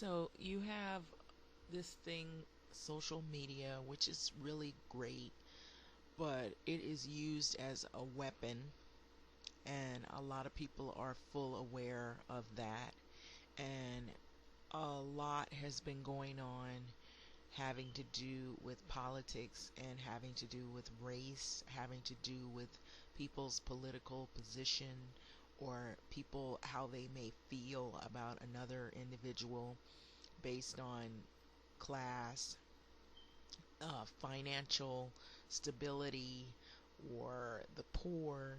So you have this thing, social media, which is really great, but it is used as a weapon, and a lot of people are full aware of that. And a lot has been going on having to do with politics and having to do with race, having to do with people's political position or people how they may feel about another individual based on class, financial stability, or the poor,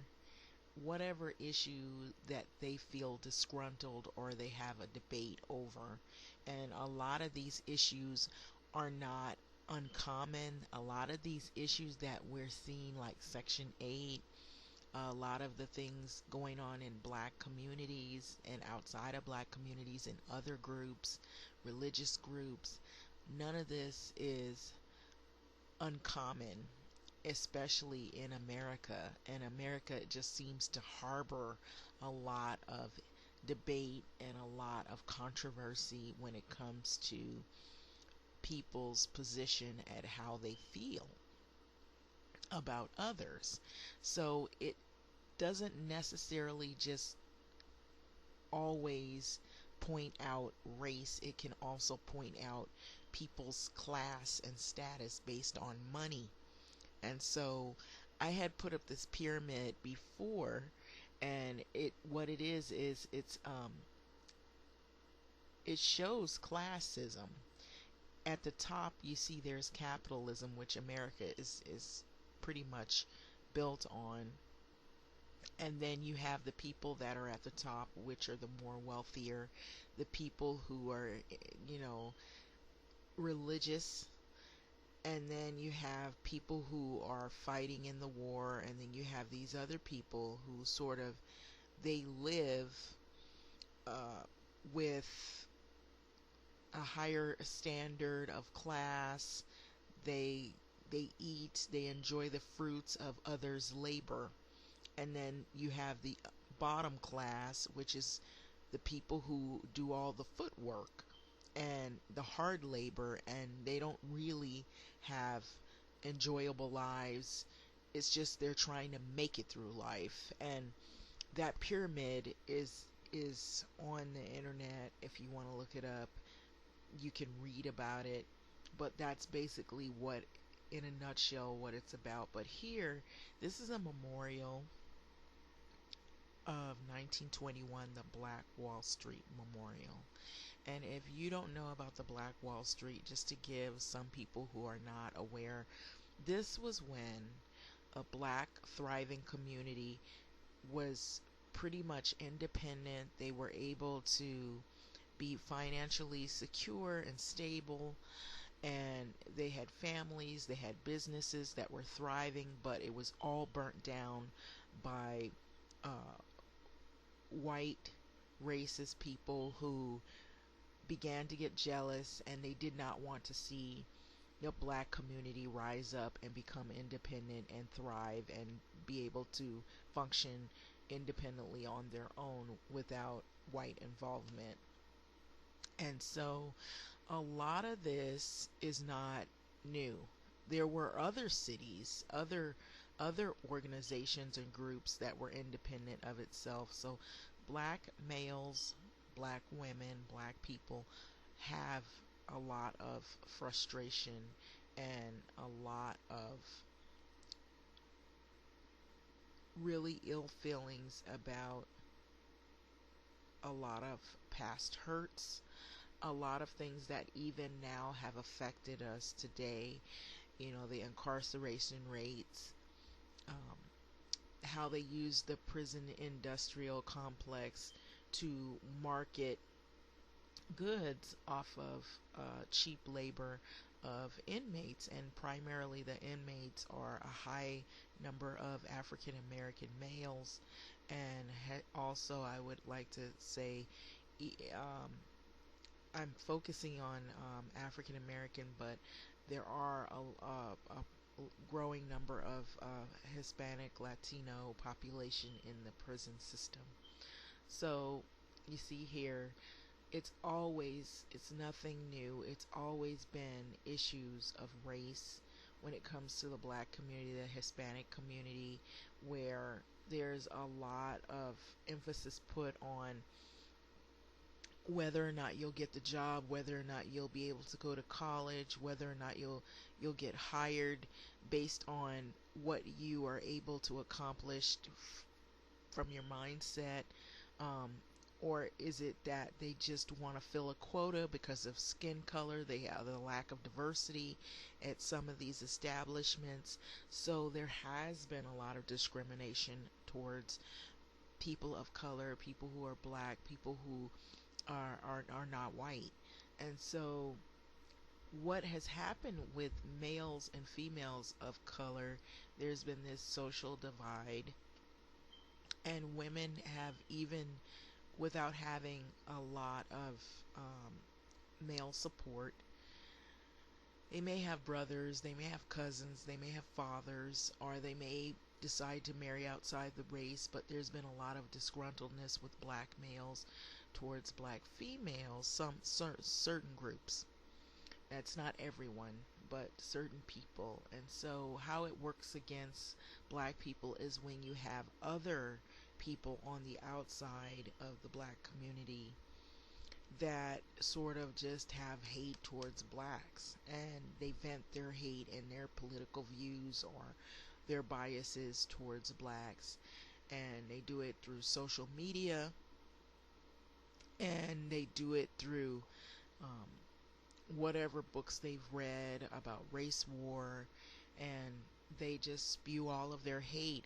whatever issue that they feel disgruntled or they have a debate over. And a lot of these issues are not uncommon. A lot of these issues that we're seeing, like Section 8, a lot of the things going on in black communities and outside of black communities and other groups, religious groups, none of this is uncommon, especially in America. And America just seems to harbor a lot of debate and a lot of controversy when it comes to people's position at how they feel about others. So it doesn't necessarily just always point out race, it can also point out people's class and status based on money. And so I had put up this pyramid before, and it what it is it shows classism. At the top you see there's capitalism, which America is pretty much built on. And then you have the people that are at the top, which are the more wealthier, the people who are, you know, religious. And then you have people who are fighting in the war, and then you have these other people who sort of they live uh, with a higher standard of class. They eat, they enjoy the fruits of others' labor. And then you have the bottom class, which is the people who do all the footwork and the hard labor, and they don't really have enjoyable lives. It's just they're trying to make it through life. And that pyramid is on the internet. If you want to look it up, you can read about it. But that's basically what, in a nutshell, what it's about. But here, this is a memorial of 1921, the Black Wall Street Memorial. And if you don't know about the Black Wall Street, just to give some people who are not aware, this was when a black thriving community was pretty much independent. They were able to be financially secure and stable, and they had families, they had businesses that were thriving, but it was all burnt down by uh, white racist people who began to get jealous, and they did not want to see the black community rise up and become independent and thrive and be able to function independently on their own without white involvement. And so a lot of this is not new. There were other cities, other organizations and groups that were independent of itself. So black males, black women, black people have a lot of frustration and a lot of really ill feelings about a lot of past hurts, a lot of things that even now have affected us today. You know, the incarceration rates, um, how they use the prison industrial complex to market goods off of cheap labor of inmates, and primarily the inmates are a high number of African American males. And also I would like to say, I'm focusing on African American, but there are a growing number of Hispanic Latino population in the prison system. So you see here it's nothing new. It's always been issues of race when it comes to the black community, the Hispanic community, where there's a lot of emphasis put on whether or not you'll get the job, whether or not you'll be able to go to college, whether or not you'll get hired based on what you are able to accomplish from your mindset. Um, or is it that they just want to fill a quota because of skin color? They have the lack of diversity at some of these establishments. So there has been a lot of discrimination towards people of color, people who are black, people who are not white. And so what has happened with males and females of color, there's been this social divide, and women have, even without having a lot of um, male support, they may have brothers, they may have cousins, they may have fathers, or they may decide to marry outside the race, but there's been a lot of disgruntledness with black males towards black females, some certain groups. That's not everyone, but certain people. And so how it works against black people is when you have other people on the outside of the black community that sort of just have hate towards blacks, and they vent their hate and their political views or their biases towards blacks, and they do it through social media, and they do it through um, whatever books they've read about race war, and they just spew all of their hate,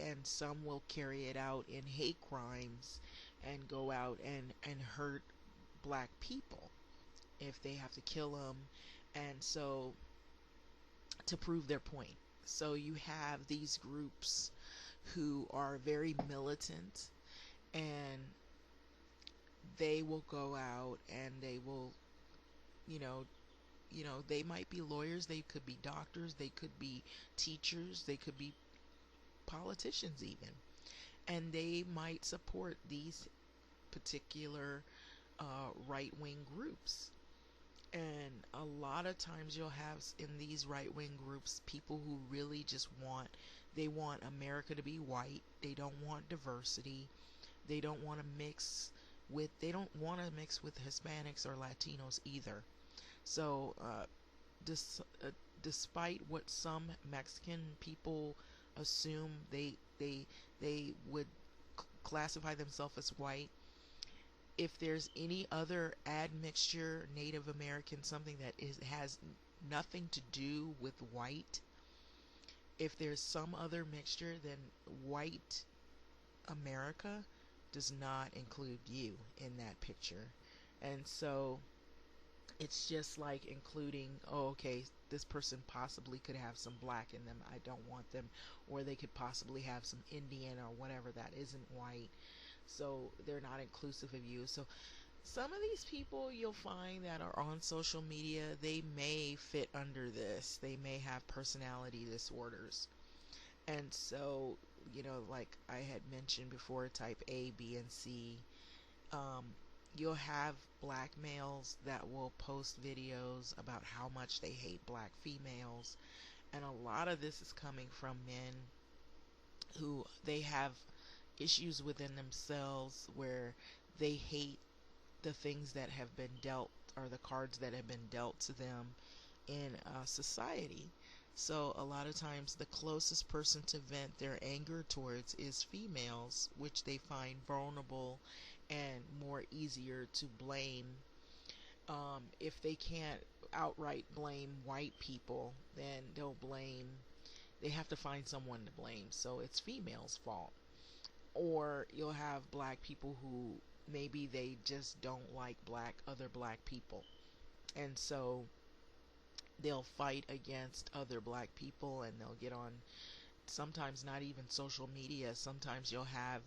and some will carry it out in hate crimes and go out and hurt black people if they have to kill them, and so to prove their point. So you have these groups who are very militant, and they will go out and they will, you know, they might be lawyers, they could be doctors, they could be teachers, they could be politicians even, and they might support these particular right-wing groups. And a lot of times you'll have in these right-wing groups people who really just they want America to be white. They don't want diversity. They don't want to mix they don't want to mix with Hispanics or Latinos either. So despite what some Mexican people assume, they would classify themselves as white. If there's any other admixture, Native American, something that has nothing to do with white, if there's some other mixture, then white America does not include you in that picture. And so it's just like including, oh, okay, this person possibly could have some black in them, I don't want them, or they could possibly have some Indian or whatever that isn't white, so they're not inclusive of you. So some of these people you'll find that are on social media, they may fit under this. They may have personality disorders. And so, like I had mentioned before, type A, B, and C, um, you'll have black males that will post videos about how much they hate black females. And a lot of this is coming from men who they have issues within themselves where they hate the things that have been dealt, or the cards that have been dealt to them in society. So a lot of times the closest person to vent their anger towards is females, which they find vulnerable and more easier to blame. If they can't outright blame white people, then they have to find someone to blame. So it's females' fault. Or you'll have black people who maybe they just don't like other black people. And so they'll fight against other black people, and they'll get on, sometimes not even social media, sometimes you'll have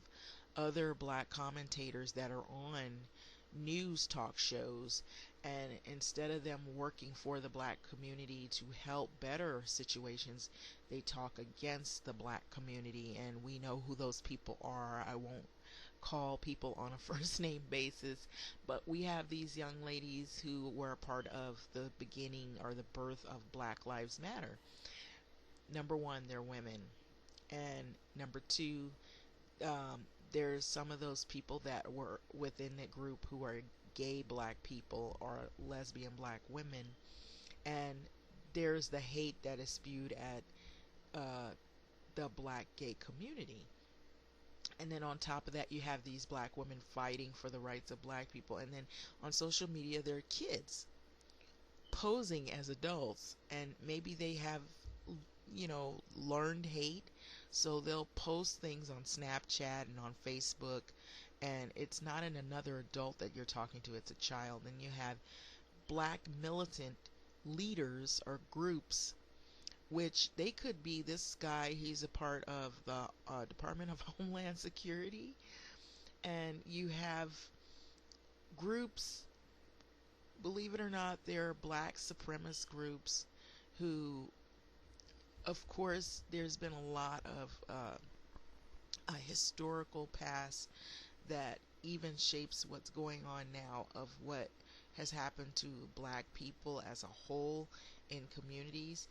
other black commentators that are on news talk shows, and instead of them working for the black community to help better situations, they talk against the black community, and we know who those people are. I won't call people on a first name basis, but we have these young ladies who were a part of the beginning or the birth of Black Lives Matter. Number one, they're women, and number two, um, there's some of those people that were within the group who are gay black people or lesbian black women, and there's the hate that is spewed at uh, the black gay community. And then on top of that, you have these black women fighting for the rights of black people. And then on social media, there are kids posing as adults, and maybe they have, learned hate. So they'll post things on Snapchat and on Facebook, and it's not another adult that you're talking to, it's a child. And you have black militant leaders or groups, which they could be this guy, he's a part of the Department of Homeland Security, and you have groups, believe it or not, there are black supremacist groups who, of course, there's been a lot of a historical past that even shapes what's going on now of what has happened to black people as a whole in communities.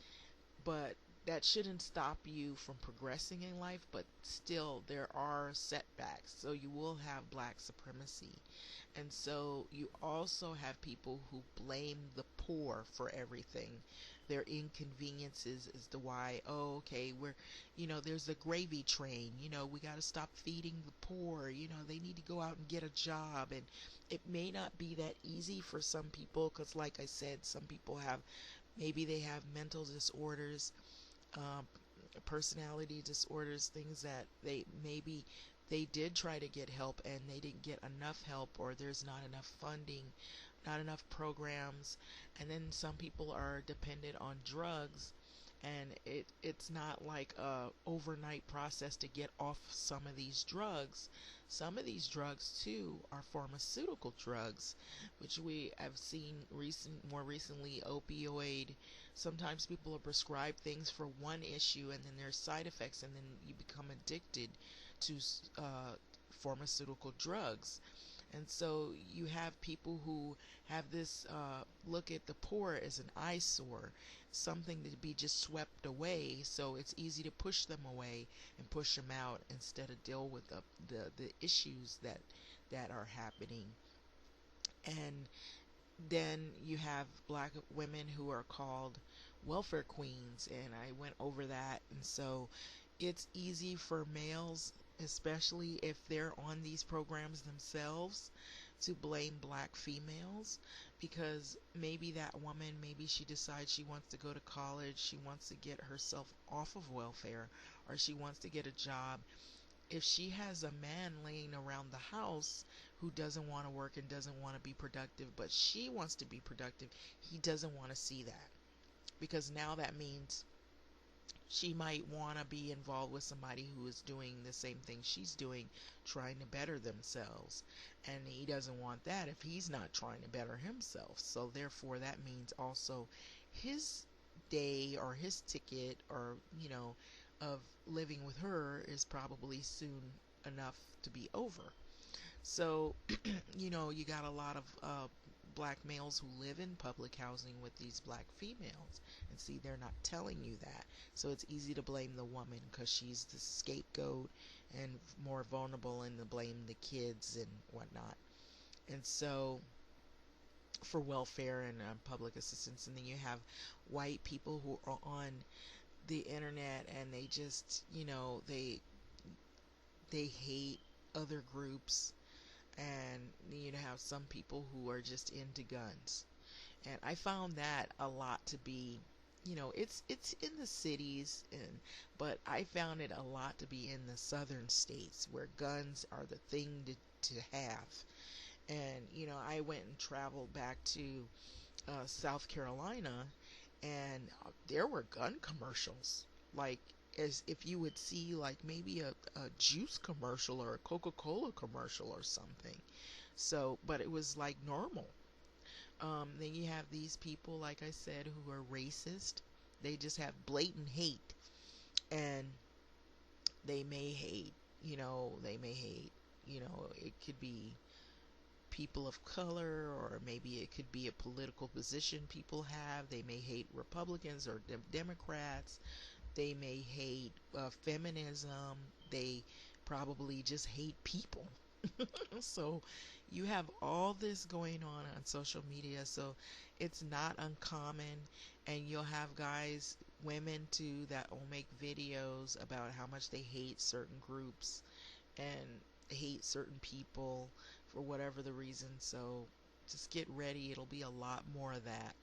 But that shouldn't stop you from progressing in life, but still there are setbacks. So you will have black supremacy, and so you also have people who blame the poor for everything. Their inconveniences is the why, oh, okay, there's a gravy train, we got to stop feeding the poor, they need to go out and get a job. And it may not be that easy for some people, because like I said, some people have, maybe they have mental disorders, um, personality disorders, things that they did try to get help and they didn't get enough help, or there's not enough funding, not enough programs. And then some people are dependent on drugs, and it's not like a overnight process to get off some of these drugs. Some of these drugs too are pharmaceutical drugs, which we have seen more recently, opioid. Sometimes people are prescribed things for one issue, and then there's side effects, and then you become addicted to pharmaceutical drugs. And so you have people who have this look at the poor as an eyesore, something to be just swept away. So it's easy to push them away and push them out instead of deal with the issues that are happening. And then you have black women who are called welfare queens, and I went over that. And so it's easy for males, especially if they're on these programs themselves, to blame black females, because maybe that woman, maybe she decides she wants to go to college, she wants to get herself off of welfare, or she wants to get a job. If she has a man laying around the house who doesn't want to work and doesn't want to be productive, but she wants to be productive, he doesn't want to see that, because now that means she might want to be involved with somebody who is doing the same thing she's doing, trying to better themselves. And he doesn't want that if he's not trying to better himself. So therefore that means also his day or his ticket, or of living with her is probably soon enough to be over. So you got a lot of black males who live in public housing with these black females, and see, they're not telling you that. So it's easy to blame the woman because she's the scapegoat and more vulnerable, and to blame the kids and whatnot. And so for welfare and public assistance. And then you have white people who are on the internet, and they just they hate other groups. And you have some people who are just into guns, and I found that a lot to be, it's in the cities, but I found it a lot to be in the southern states where guns are the thing to have. And I went and traveled back to South Carolina, and there were gun commercials, like as if you would see like maybe a juice commercial or a Coca-Cola commercial or something. So, but it was like normal. Then you have these people, like I said, who are racist. They just have blatant hate, and they may hate, they may hate, it could be people of color, or maybe it could be a political position people have. They may hate Republicans or Democrats. They may hate feminism. They probably just hate people. So you have all this going on social media. So it's not uncommon. And you'll have guys, women too, that will make videos about how much they hate certain groups and hate certain people for whatever the reason. So just get ready. It'll be a lot more of that.